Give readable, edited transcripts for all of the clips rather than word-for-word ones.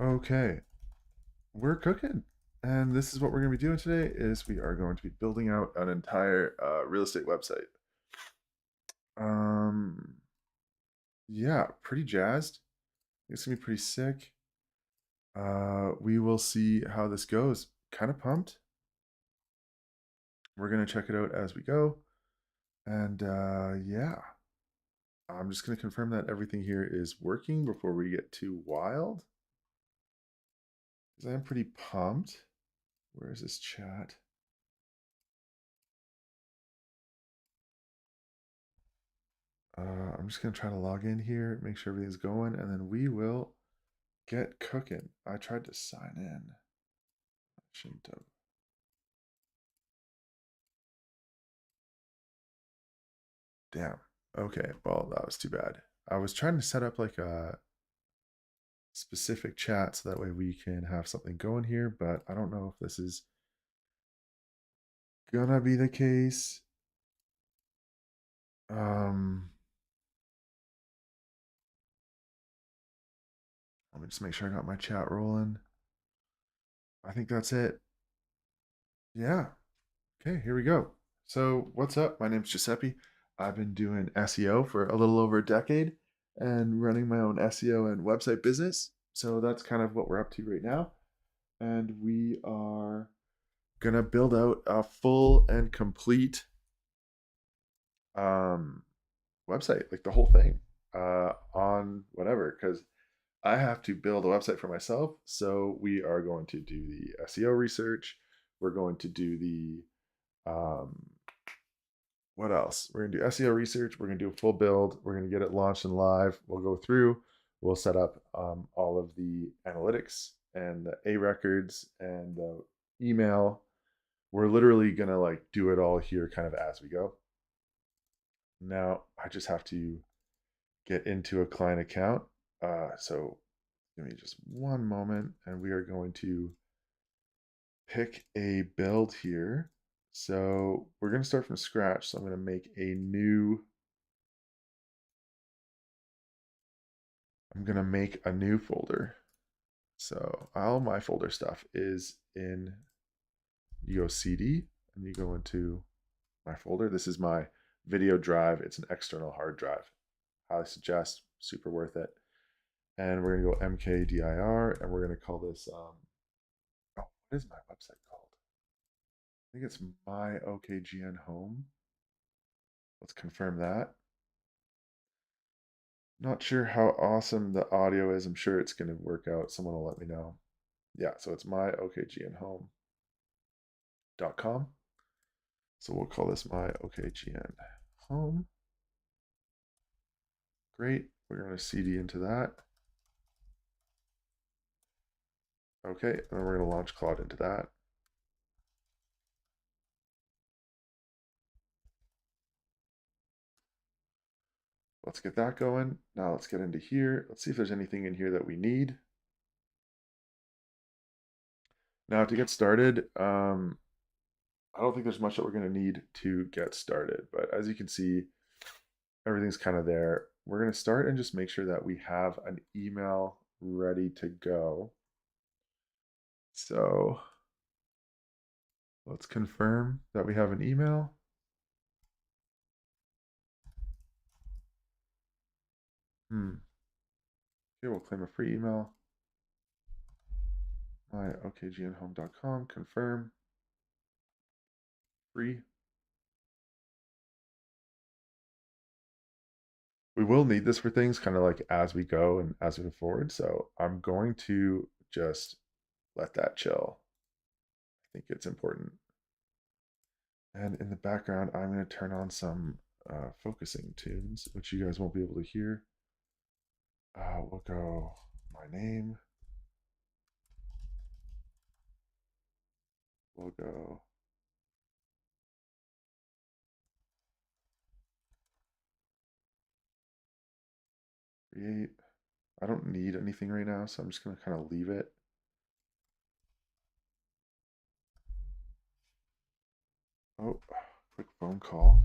Okay, we're cooking. And this is what we're going to be doing today is we are going to be building out an entire real estate website. Um yeah, pretty jazzed. It's going to be pretty sick. We will see how this goes. Kind of pumped. We're going to check it out as we go. And yeah, I'm just going to confirm that everything here is working before we get too wild. Because I'm pretty pumped. Where is this chat? I'm just going to try to log in here, make sure everything's going, and then we will get cooking. I tried to sign in. I shouldn't have. Damn. Okay, well, that was too bad. I was trying to set up like a specific chat so that way we can have something going here, but I don't know if this is gonna be the case. Um, Let me just make sure I got my chat rolling. I think that's it. Yeah. Okay, here we go. So, what's up? My name's Giuseppe. I've been doing SEO for a little over a decade and running my own SEO and website business. So, that's kind of what we're up to right now. And we are going to build out a full and complete um, website, like the whole thing on whatever, because I have to build a website for myself. So, we are going to do the SEO research. We're going to do the um, what else? We're gonna do SEO research. We're gonna do a full build. We're gonna get it launched and live. We'll go through. We'll set up all of the analytics and the A records and the email. We're literally gonna like do it all here, kind of as we go. Now I just have to get into a client account. So give me just one moment, and we are going to pick a build here. So we're gonna start from scratch. So I'm gonna make a new I'm gonna make a new folder. So all my folder stuff is in, you go CD and you go into my folder. This is my video drive. It's an external hard drive. Highly suggest, super worth it. And we're gonna go mkdir and we're gonna call this, oh, what is my website called? I think it's my OKGN home. Let's confirm that. Not sure how awesome the audio is. I'm sure it's gonna work out. Someone will let me know. Yeah, so it's my OKGN home.com. So we'll call this my OKGN home. Great. We're going to CD into that. Okay, and then we're going to launch Claude into that. Let's get that going. Now let's get into here. Let's see if there's anything in here that we need. Now to get started, I don't think there's much that we're going to need to get started. But as you can see, everything's kind of there. We're going to start and just make sure that we have an email ready to go. So let's confirm that we have an email. Okay, we'll claim a free email. My okgnhome.com, confirm, free. We will need this for things kind of like as we go and as we move forward. So I'm going to just let that chill. I think it's important. And in the background, I'm going to turn on some focusing tunes, which you guys won't be able to hear. We'll go my name. We'll go create. I don't need anything right now, so I'm just going to kind of leave it. Oh, quick phone call.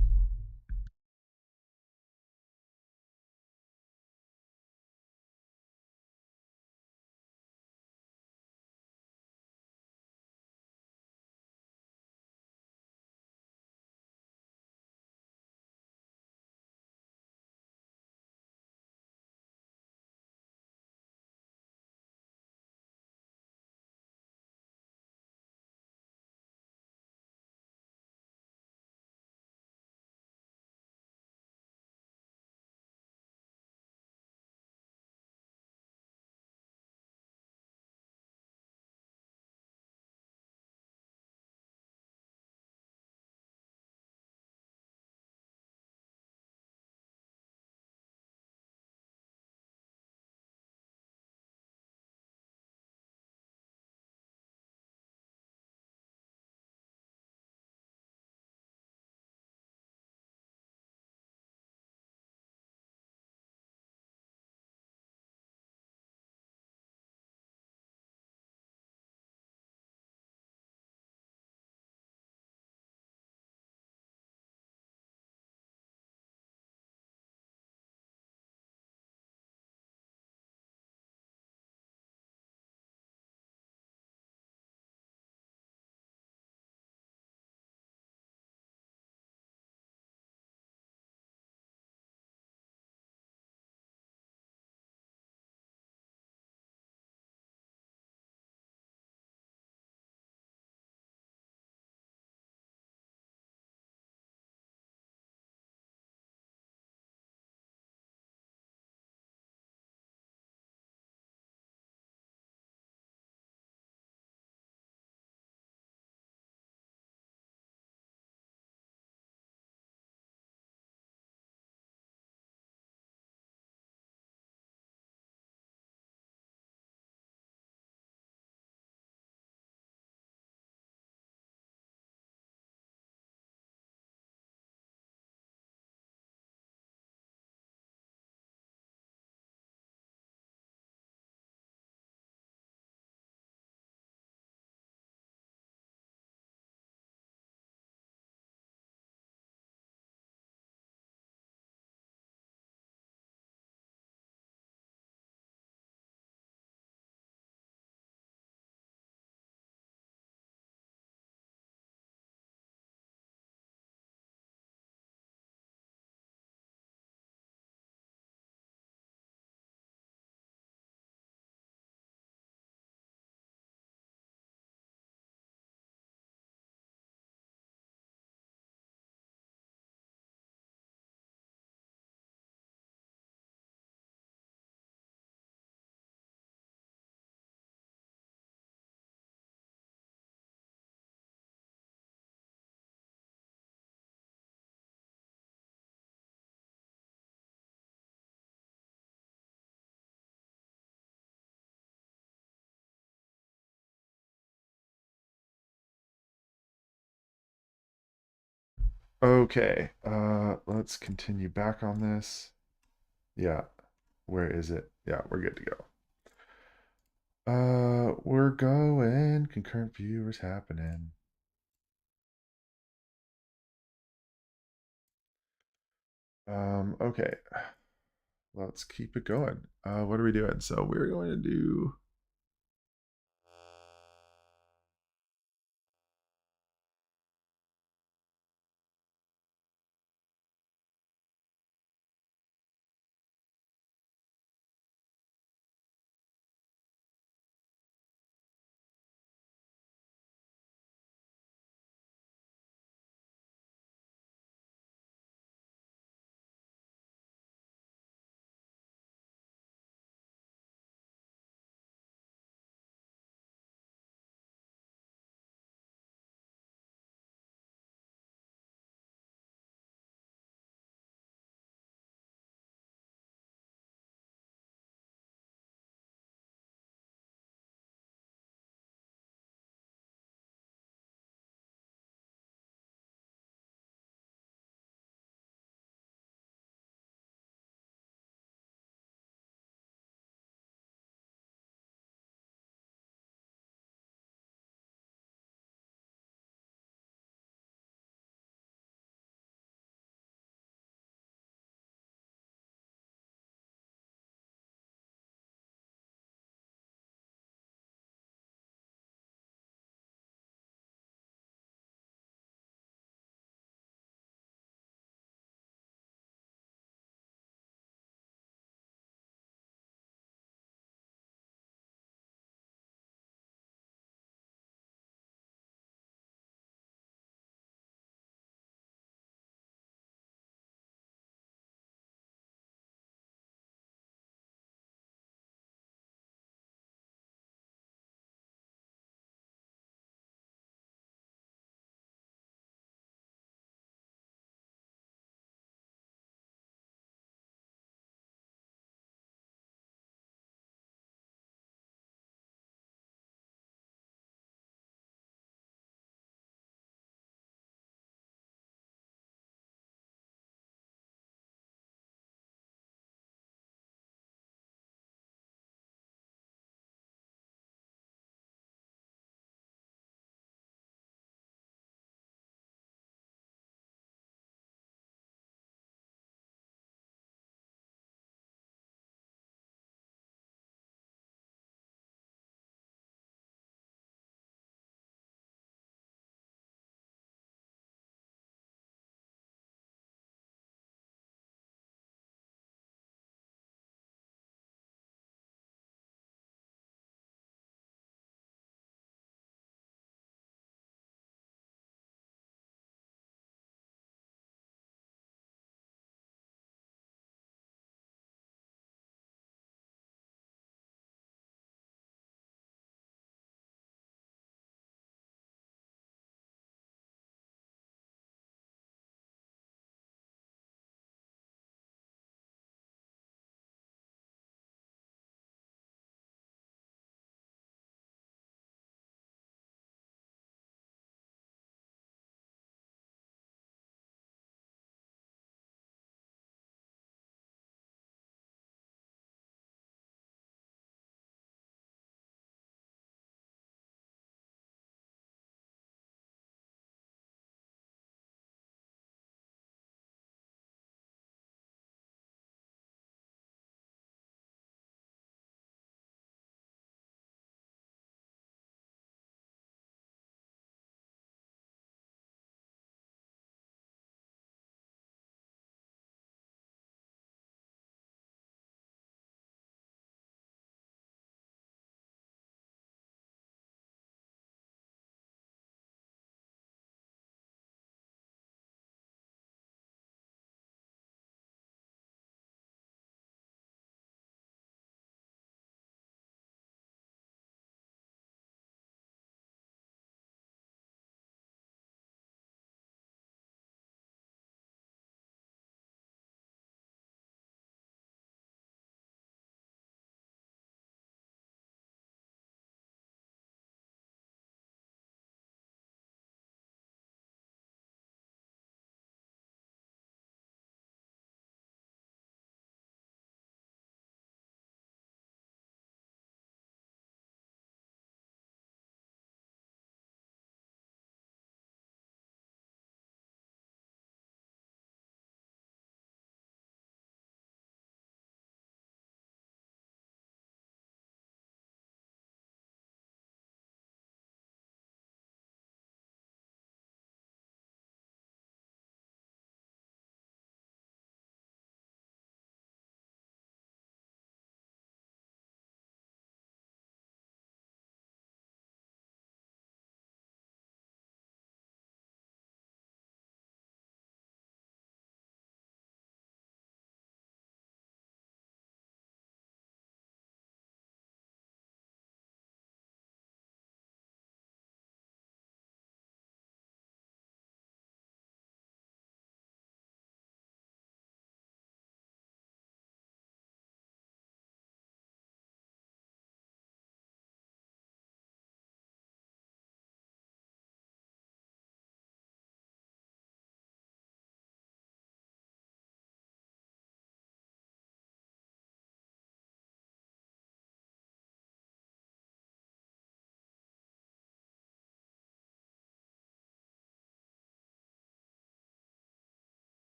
Okay, let's continue back on this. Yeah, where is it? Yeah, we're good to go. We're going. Concurrent viewers happening. Okay. Let's keep it going. What are we doing? So we're going to do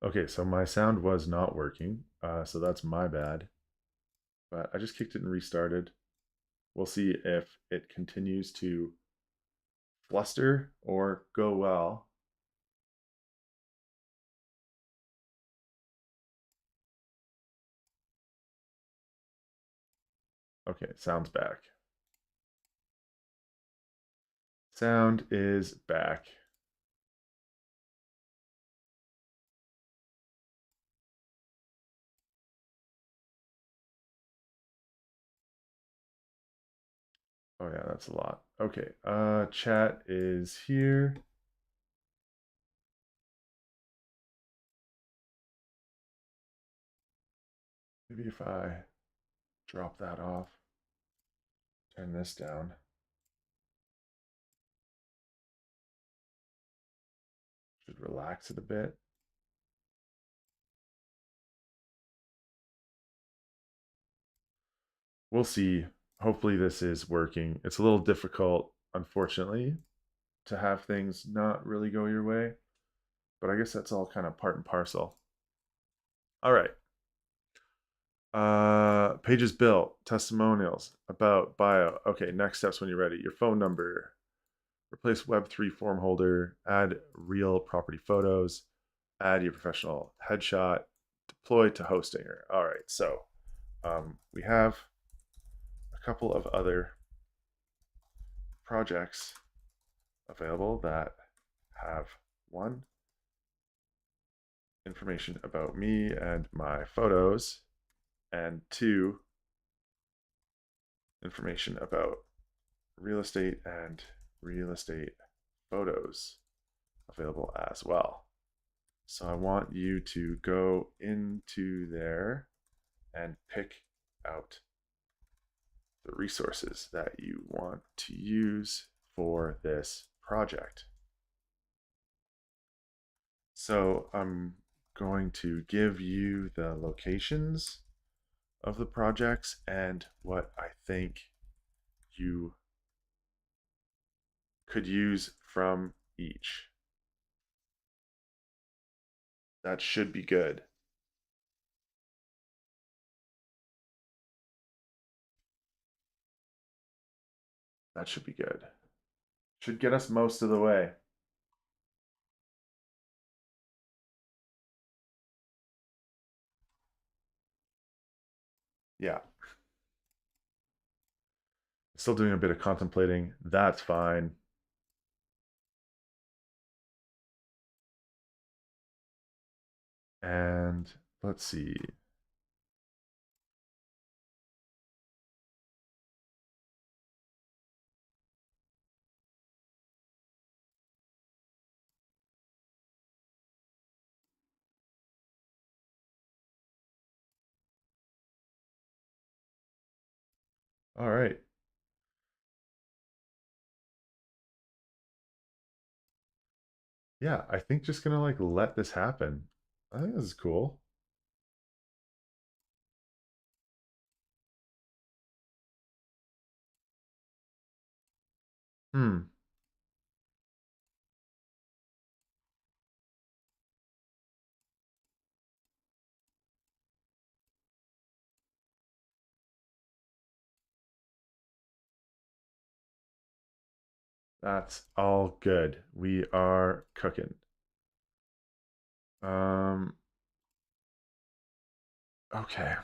Okay, so my sound was not working, so that's my bad. But I just kicked it and restarted. We'll see if it continues to fluster or go well. Okay, sound's back. Sound is back. Oh yeah, that's a lot. Okay, chat is here. Maybe if I drop that off, turn this down. Should relax it a bit. We'll see. Hopefully this is working. It's a little difficult, unfortunately, to have things not really go your way, but I guess that's all kind of part and parcel. All right. Pages built, testimonials, about, bio. Okay, next steps when you're ready. Your phone number, replace Web3 form holder, add real property photos, add your professional headshot, deploy to Hostinger. All right, so we have a couple of other projects available that have one, information about me and my photos, and two, information about real estate and real estate photos available as well. So I want you to go into there and pick out the resources that you want to use for this project. So I'm going to give you the locations of the projects and what I think you could use from each. That should be good. That should be good. Should get us most of the way. Yeah. Still doing a bit of contemplating. That's fine. And let's see. All right. Yeah, I think just gonna like let this happen. I think this is cool. Hmm. That's all good. We are cooking. Um, okay.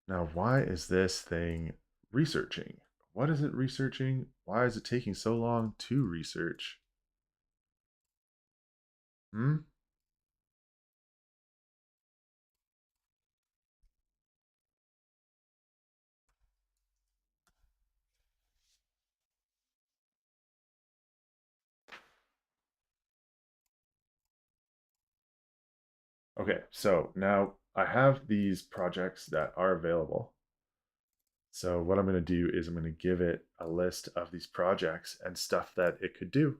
Now, why is this thing researching? What is it researching? Why is it taking so long to research? Hmm? Okay, so now I have these projects that are available. So what I'm going to do is I'm going to give it a list of these projects and stuff that it could do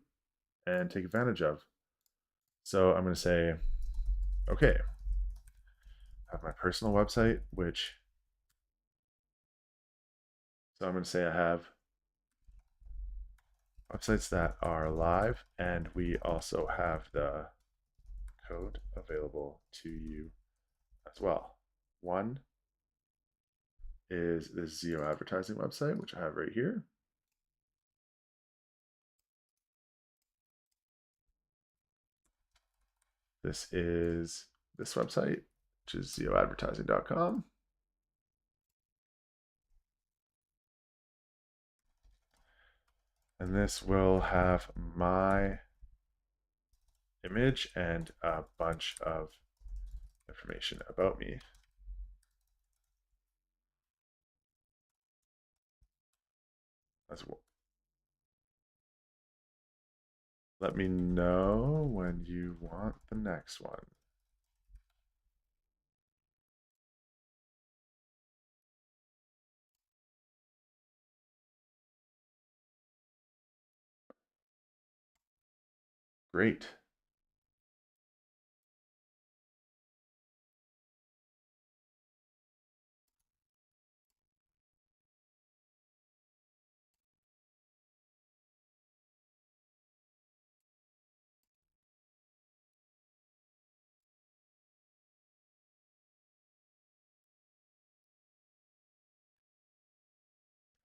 and take advantage of. So I'm going to say, okay, I have my personal website, which So I'm going to say I have websites that are live, and we also have the code available to you as well. One is this Zio advertising website, which I have right here. This is this website, which is zioadvertising.com. And this will have my image and a bunch of information about me. As well. Let me know when you want the next one. Great.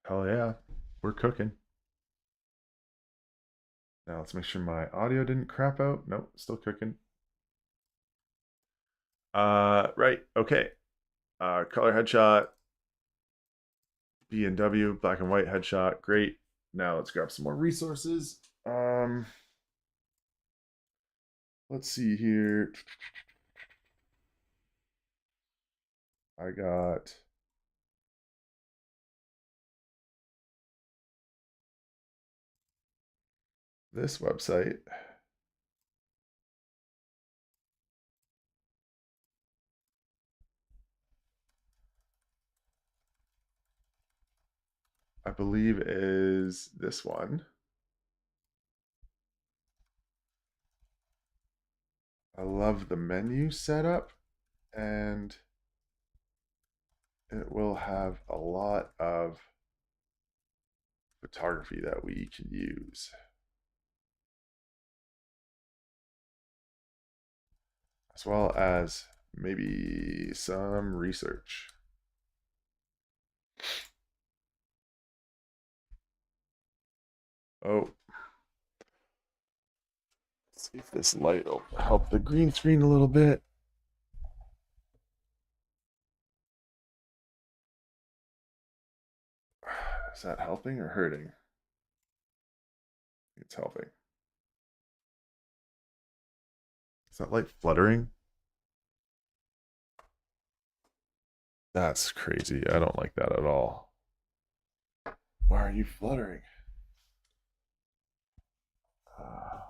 Hell yeah, we're cooking. Now let's make sure my audio didn't crap out. Nope, still cooking. Right, okay. Color headshot, B&W, black and white headshot, great. Now let's grab some more resources. Let's see here. I got this website. I believe is this one. I love the menu setup, and it will have a lot of photography that we can use. As well as maybe some research. Oh, let's see if this light will help the green screen a little bit. Is that helping or hurting? It's helping. Is that light fluttering? That's crazy. I don't like that at all. Why are you fluttering? A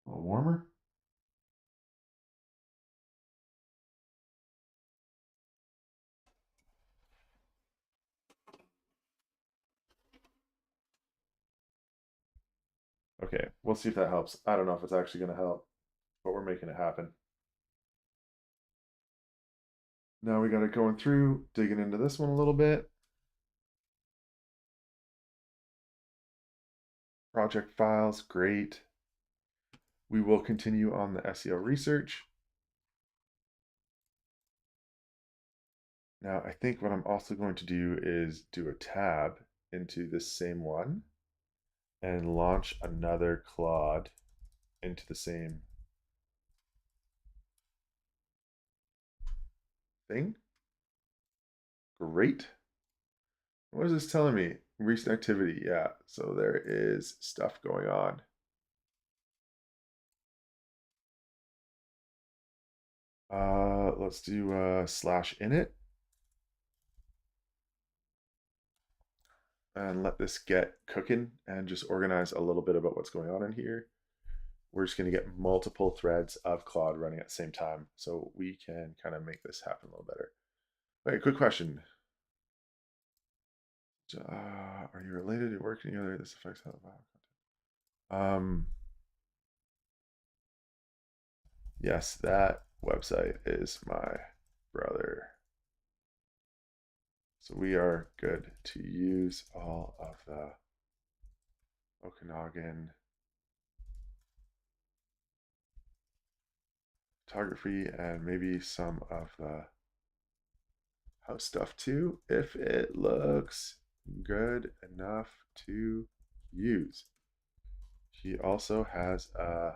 little warmer? Okay, we'll see if that helps. I don't know if it's actually going to help, but we're making it happen. Now we got it going through, digging into this one a little bit. Project files, great. We will continue on the SEO research. Now, I think what I'm also going to do is do a tab into this same one and launch another Claude into the same thing. Great. What is this telling me? Recent activity. Yeah, so there is stuff going on. Let's do /init and let this get cooking and just organize a little bit about what's going on in here. We're just going to get multiple threads of Claude running at the same time so we can kind of make this happen a little better. Okay, quick question. Are you related to work together? This affects how yes, that website is my brother. So we are good to use all of the Okanagan photography and maybe some of the house stuff too, if it looks good enough to use. He also has a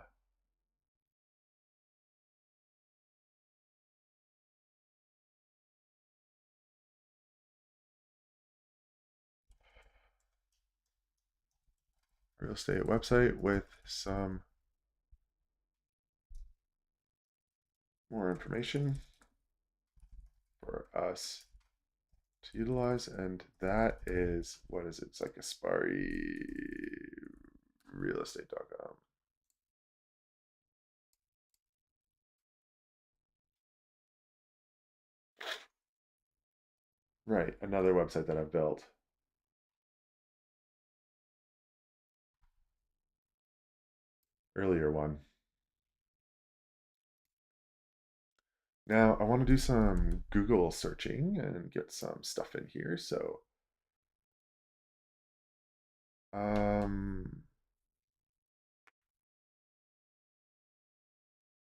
real estate website with some more information for us to utilize, and that is, what is it? It's like Aspari realestate.com. Right, another website that I've built. Earlier one. Now I want to do some Google searching and get some stuff in here. So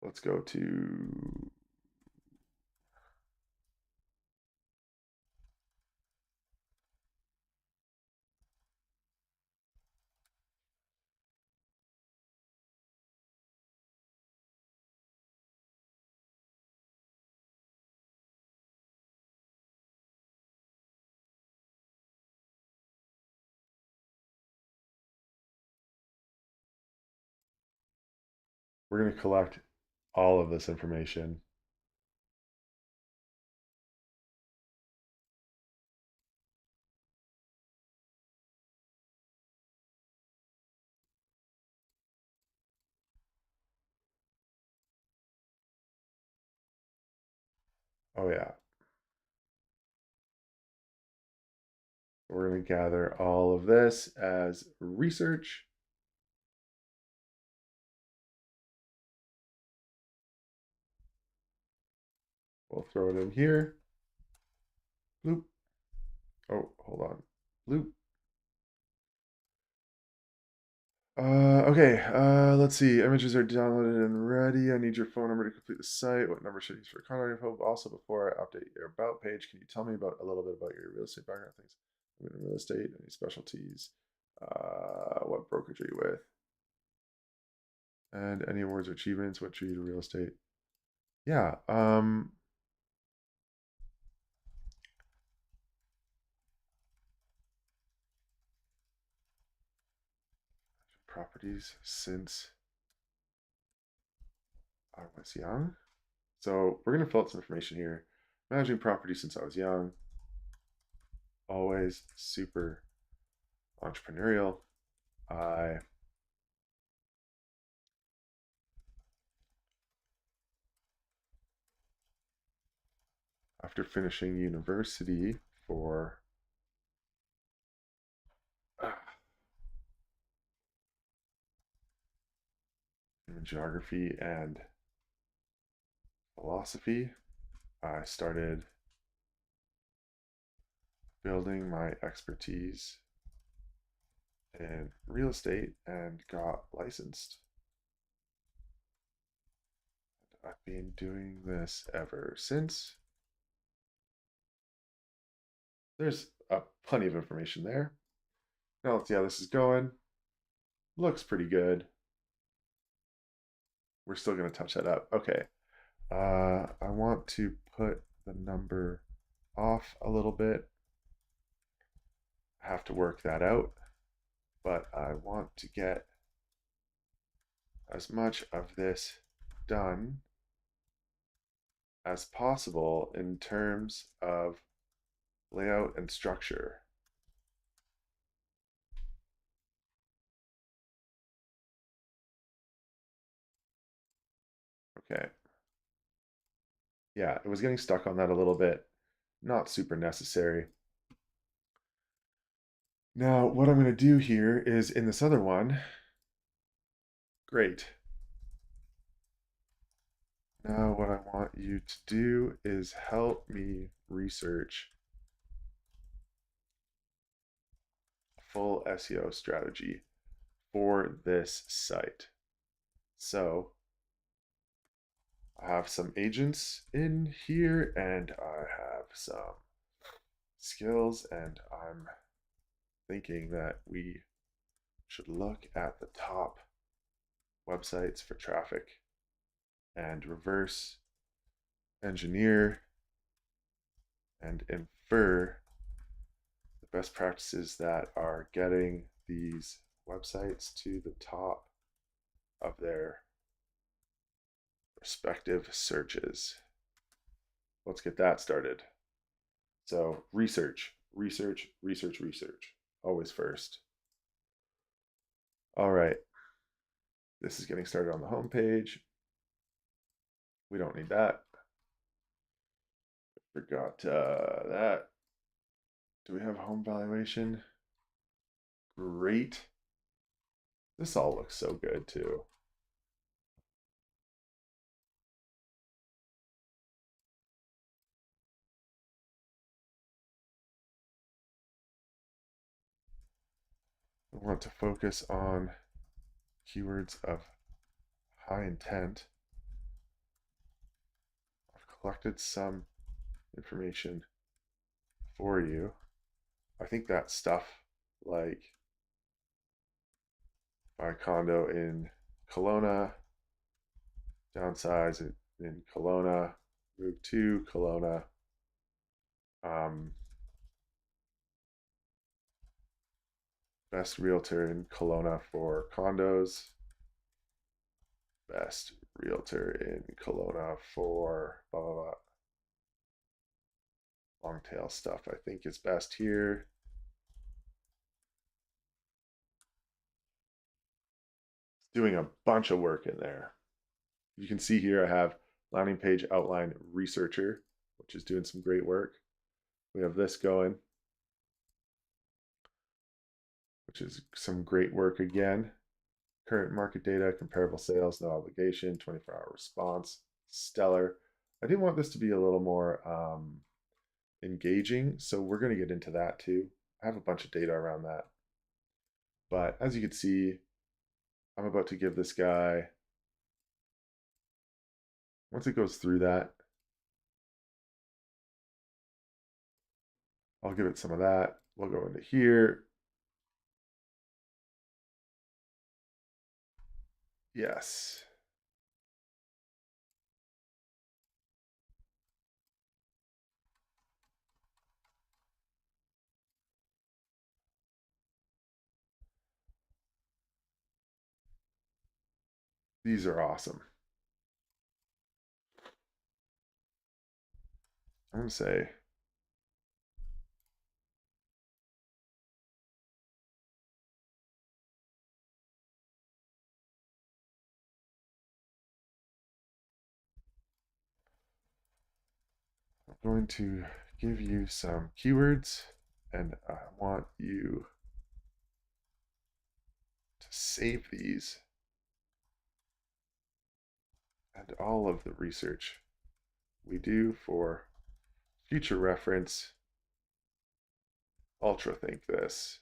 let's go to we're going to collect all of this information. Oh yeah. We're going to gather all of this as research. We'll throw it in here. Bloop. Oh, hold on. Bloop. Okay, let's see. Images are downloaded and ready. I need your phone number to complete the site. What number should I use for contact info? Also, before I update your about page, can you tell me about a little bit about your real estate background things? I'm in real estate, any specialties? What brokerage are you with? And any awards or achievements? What drew you to real estate? Yeah, properties since I was young. So we're gonna fill out some information here. Managing property since I was young. Always super entrepreneurial. I after finishing university for geography and philosophy, I started building my expertise in real estate and got licensed. I've been doing this ever since. There's plenty of information there. Now let's see how this is going. Looks pretty good. We're still going to touch that up. Okay. I want to put the number off a little bit. I have to work that out, but I want to get as much of this done as possible in terms of layout and structure. Okay. Yeah, it was getting stuck on that a little bit. Not super necessary. Now, what I'm going to do here is in this other one, great. Now what I want you to do is help me research a full SEO strategy for this site. So I have some agents in here and I have some skills, and I'm thinking that we should look at the top websites for traffic and reverse engineer and infer the best practices that are getting these websites to the top of their respective searches. Let's get that started. So research, research, research, research, always first. All right, this is getting started on the home page. We don't need that. Forgot that. Do we have home valuation? Great. This all looks so good too. We want to focus on keywords of high intent. I've collected some information for you. I think that stuff like buy a condo in Kelowna, downsize in Kelowna, move to Kelowna, best realtor in Kelowna for condos, best realtor in Kelowna for blah blah blah. Long tail stuff I think is best here. It's doing a bunch of work in there. You can see here I have landing page outline researcher, which is doing some great work. We have this going, which is some great work again. Current market data, comparable sales, no obligation, 24-hour response, stellar. I did want this to be a little more engaging, so we're going to get into that too. I have a bunch of data around that. But as you can see, I'm about to give this guy, once it goes through that, I'll give it some of that. We'll go into here. Yes. These are awesome. I'm going to say I'm going to give you some keywords, and I want you to save these and all of the research we do for future reference. Ultra think this.